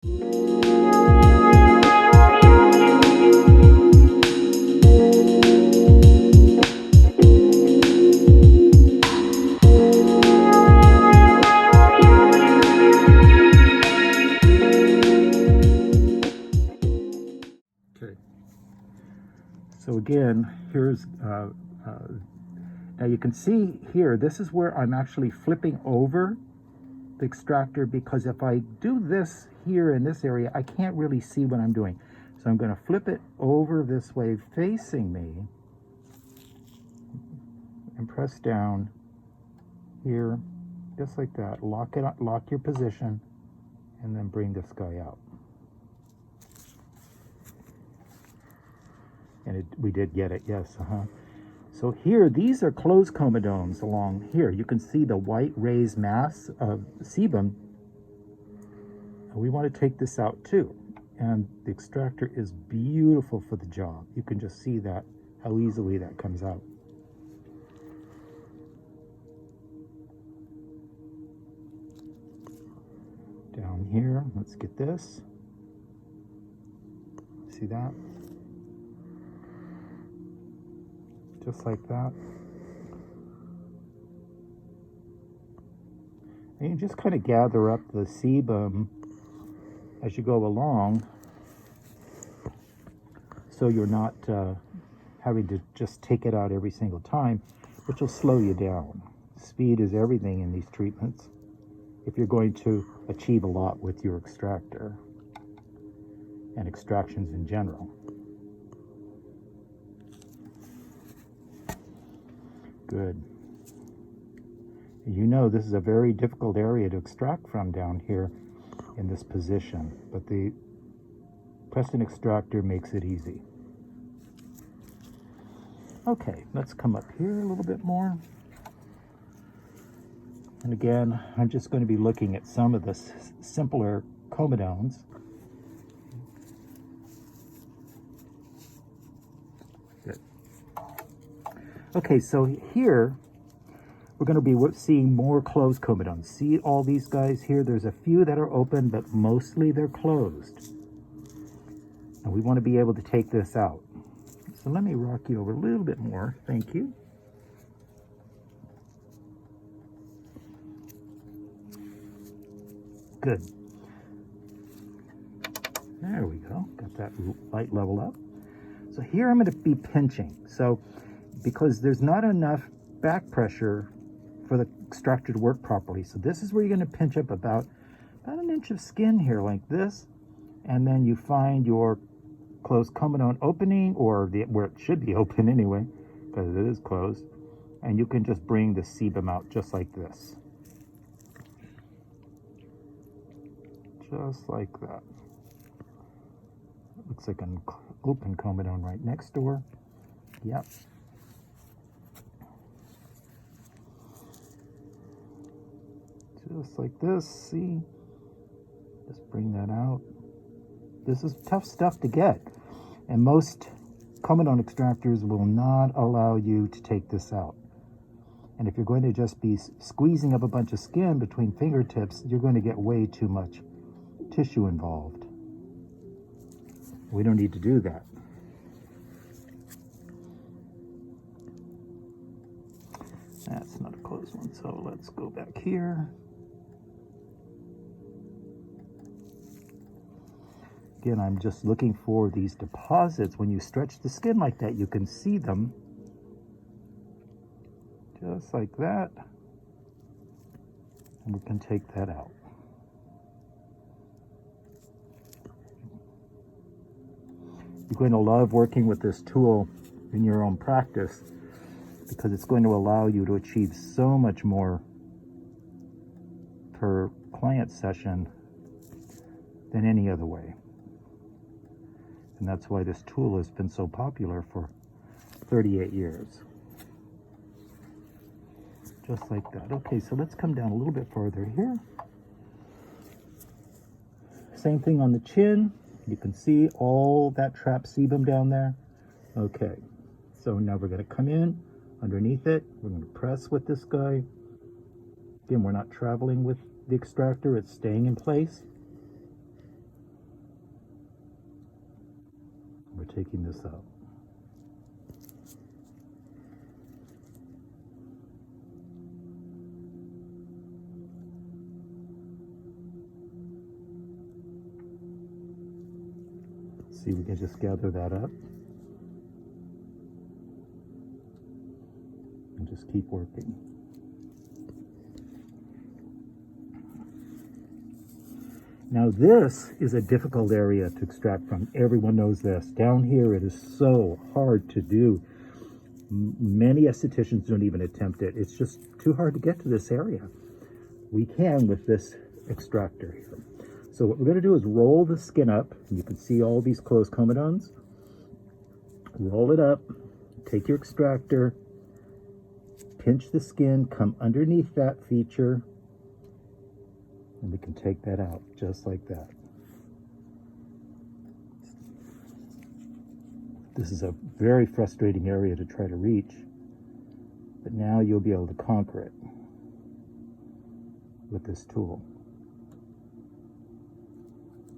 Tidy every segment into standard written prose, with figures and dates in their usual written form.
So again, here's, now you can see here, this is where I'm actually flipping over the extractor, because if I do this here in this area, I can't really see what I'm doing. So I'm going to flip it over this way facing me and press down here, just like that. Lock it up, lock your position, and then bring this guy out. And we did get it, yes, So here, these are closed comedones along here. You can see the white raised mass of sebum. And we want to take this out too. And the extractor is beautiful for the job. You can just see that, how easily that comes out. Down here, let's get this. See that? Just like that. And you just kind of gather up the sebum as you go along, so you're not having to just take it out every single time, which will slow you down. Speed is everything in these treatments if you're going to achieve a lot with your extractor and extractions in general. Good. You know this is a very difficult area to extract from down here in this position, but the Preston Rxtractor makes it easy. Okay, let's come up here a little bit more. And again, I'm just going to be looking at some of the simpler comedones. Good. Okay, so here we're going to be seeing more closed comedones. See all these guys here? There's a few that are open, but mostly they're closed. And we want to be able to take this out. So let me rock you over a little bit more. Thank you. Good. There we go. Got that light level up. So here I'm going to be pinching. So because there's not enough back pressure for the extractor to work properly. So this is where you're going to pinch up about an inch of skin here like this. And then you find your closed comedone opening, or where it should be open anyway, because it is closed. And you can just bring the sebum out just like this. Just like that. Looks like an open comedone right next door. Yep. Just like this, see? Just bring that out. This is tough stuff to get. And most comedone extractors will not allow you to take this out. And if you're going to just be squeezing up a bunch of skin between fingertips, you're going to get way too much tissue involved. We don't need to do that. That's not a closed one, so let's go back here. Again, I'm just looking for these deposits. When you stretch the skin like that, you can see them. Just like that. And we can take that out. You're going to love working with this tool in your own practice, because it's going to allow you to achieve so much more per client session than any other way. And that's why this tool has been so popular for 38 years. Just like that. Okay, so let's come down a little bit further here. Same thing on the chin. You can see all that trapped sebum down there. Okay, so now we're going to come in underneath it. We're going to press with this guy. Again, we're not traveling with the extractor. It's staying in place. we're taking this out. See, we can just gather that up and just keep working. Now this is a difficult area to extract from. Everyone knows this. Down here it is so hard to do. Many estheticians don't even attempt it. It's just too hard to get to this area. We can with this extractor here. So what we're going to do is roll the skin up. You can see all these closed comedones. Roll it up, take your extractor, pinch the skin, come underneath that feature, and we can take that out just like that. This is a very frustrating area to try to reach, but now you'll be able to conquer it with this tool.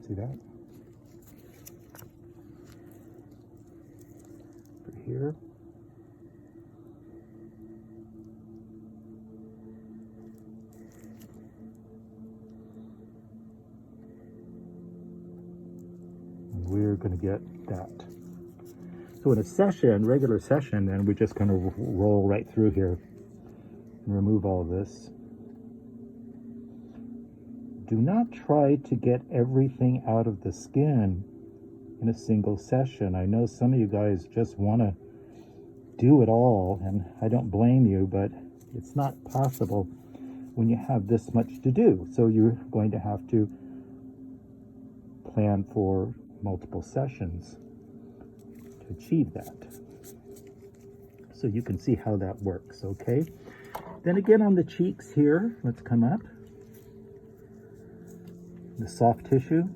See that? For here. And we're going to get that. So in a session, regular session, then we're just going to roll right through here and remove all of this. Do not try to get everything out of the skin in a single session. I know some of you guys just want to do it all, and I don't blame you, but it's not possible when you have this much to do. So you're going to have to plan for multiple sessions to achieve that. So you can see how that works, okay? Then again on the cheeks here, let's come up. The soft tissue.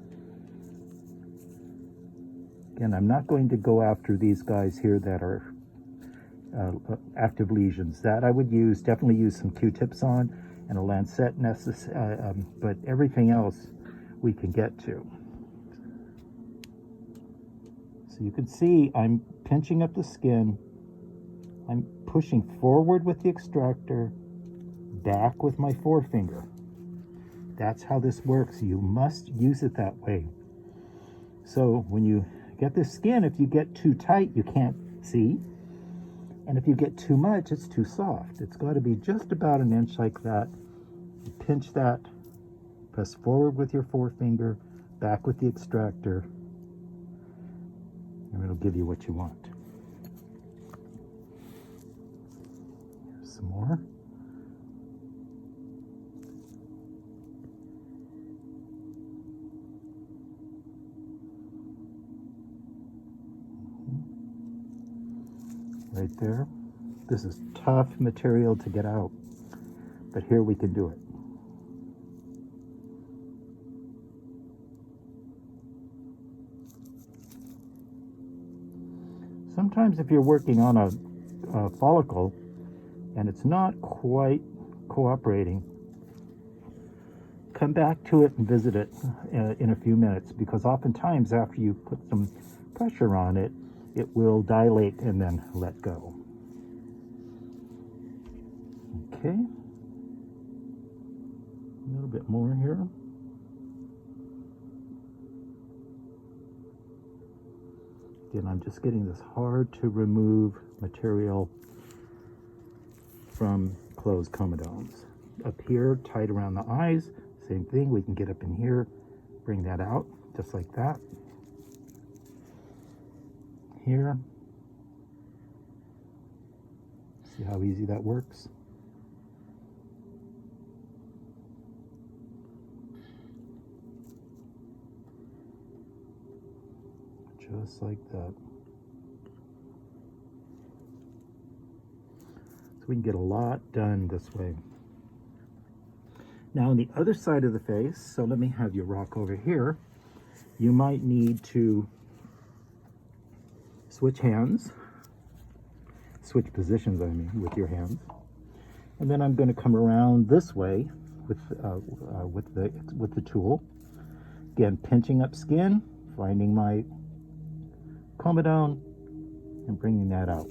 Again, I'm not going to go after these guys here that are active lesions. That I would definitely use some Q-tips on and a lancet but everything else we can get to. So you can see I'm pinching up the skin. I'm pushing forward with the extractor, back with my forefinger. That's how this works. You must use it that way. So when you get the skin, if you get too tight, you can't see. And if you get too much, it's too soft. It's got to be just about an inch like that. You pinch that, press forward with your forefinger, back with the extractor, and it'll give you what you want. Here's some more. Right there. This is tough material to get out, but here we can do it. Sometimes if you're working on a follicle and it's not quite cooperating, come back to it and visit it in a few minutes, because oftentimes after you put some pressure on it, it will dilate and then let go. Okay. A little bit more here. Again, I'm just getting this hard to remove material from closed comedones. Up here, tight around the eyes, same thing. We can get up in here, bring that out, just like that. Here. See how easy that works? Just like that. So we can get a lot done this way. Now on the other side of the face, so let me have you rock over here. You might need to switch hands, switch positions, I mean, with your hands. And then I'm going to come around this way with the tool. Again, pinching up skin, finding my comedone and bringing that out.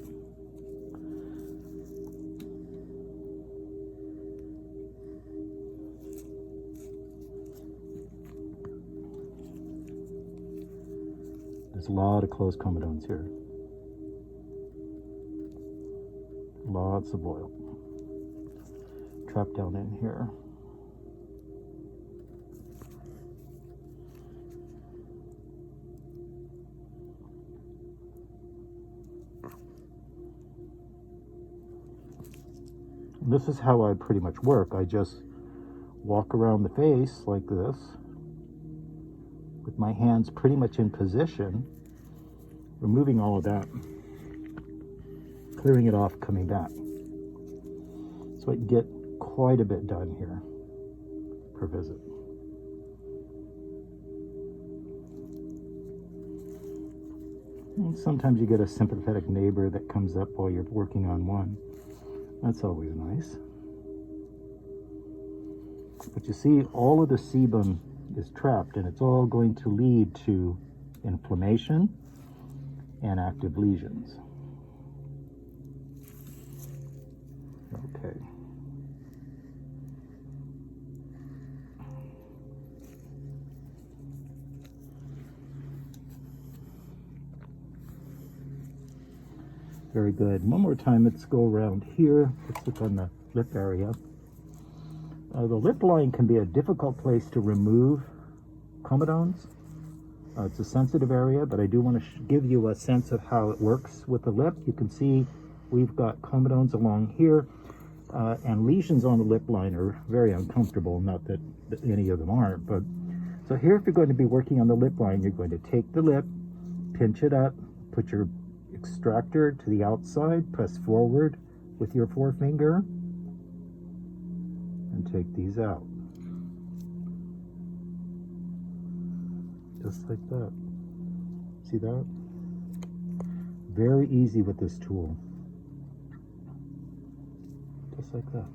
There's a lot of closed comedones here. Lots of oil trapped down in here. And this is how I pretty much work. I just walk around the face like this with my hands pretty much in position, removing all of that, clearing it off, coming back. So I get quite a bit done here per visit. And sometimes you get a sympathetic neighbor that comes up while you're working on one. That's always nice. But you see, all of the sebum is trapped, and it's all going to lead to inflammation and active lesions. Okay. Very good. One more time, let's go around here. Let's look on the lip area. The lip line can be a difficult place to remove comedones. It's a sensitive area, but I do want to give you a sense of how it works with the lip. You can see we've got comedones along here, and lesions on the lip line are very uncomfortable. Not that any of them aren't, but so here, if you're going to be working on the lip line, you're going to take the lip, pinch it up, put your extractor to the outside, press forward with your forefinger, and take these out. Just like that. See that? Very easy with this tool. Just like that.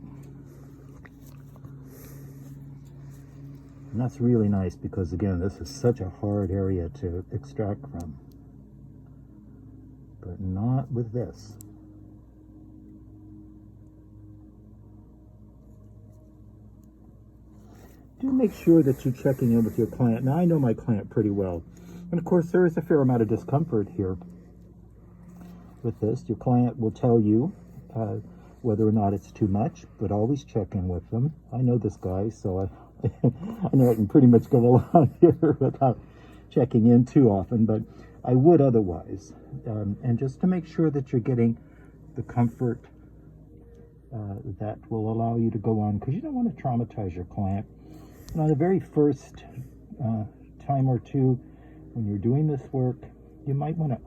And that's really nice because, again, this is such a hard area to extract from. But not with this. Do make sure that you're checking in with your client. Now, I know my client pretty well. And of course, there is a fair amount of discomfort here with this. Your client will tell you whether or not it's too much, but always check in with them. I know this guy, so I know I can pretty much go along here without checking in too often, but I would otherwise. And just to make sure that you're getting the comfort that will allow you to go on, because you don't want to traumatize your client. And on the very first time or two when you're doing this work, you might want to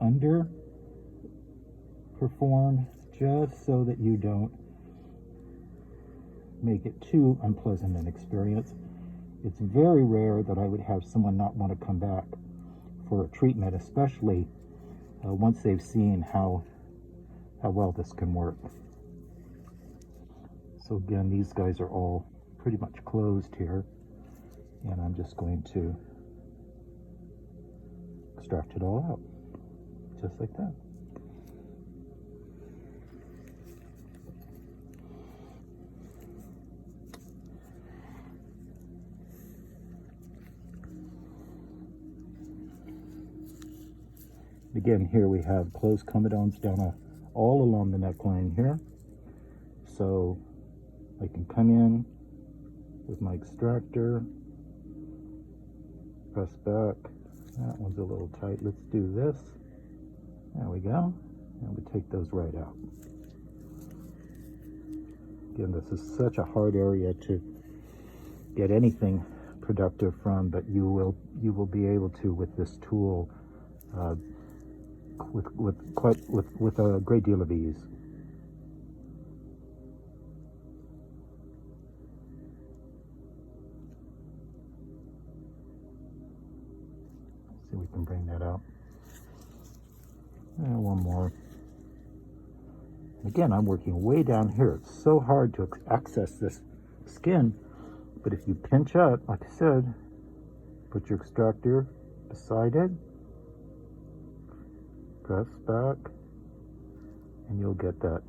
underperform just so that you don't make it too unpleasant an experience. It's very rare that I would have someone not want to come back for a treatment, especially once they've seen how well this can work. So again, these guys are all pretty much closed here, and I'm just going to extract it all out, just like that. Again, here we have closed comedones down all along the neckline here. So I can come in with my extractor, press back. That one's a little tight. Let's do this. There we go. And we take those right out. Again, this is such a hard area to get anything productive from, but you will be able to with this tool with a great deal of ease. See if we can bring that out. And one more. Again, I'm working way down here. It's so hard to access this skin, but if you pinch up, like I said, put your extractor beside it, Press back, and you'll get that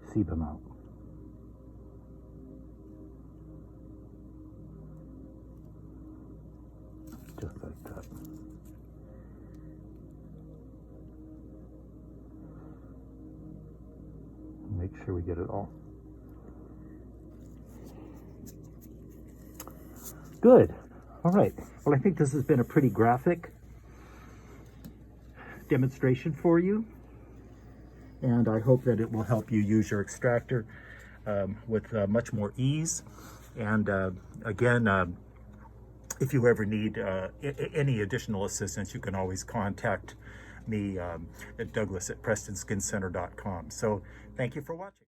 sebum out. Just like that. Make sure we get it all. Good. All right. Well, I think this has been a pretty graphic demonstration for you, and I hope that it will help you use your extractor with much more ease. And again, if you ever need any additional assistance, you can always contact me at Douglas@PrestonSkinCenter.com. So thank you for watching.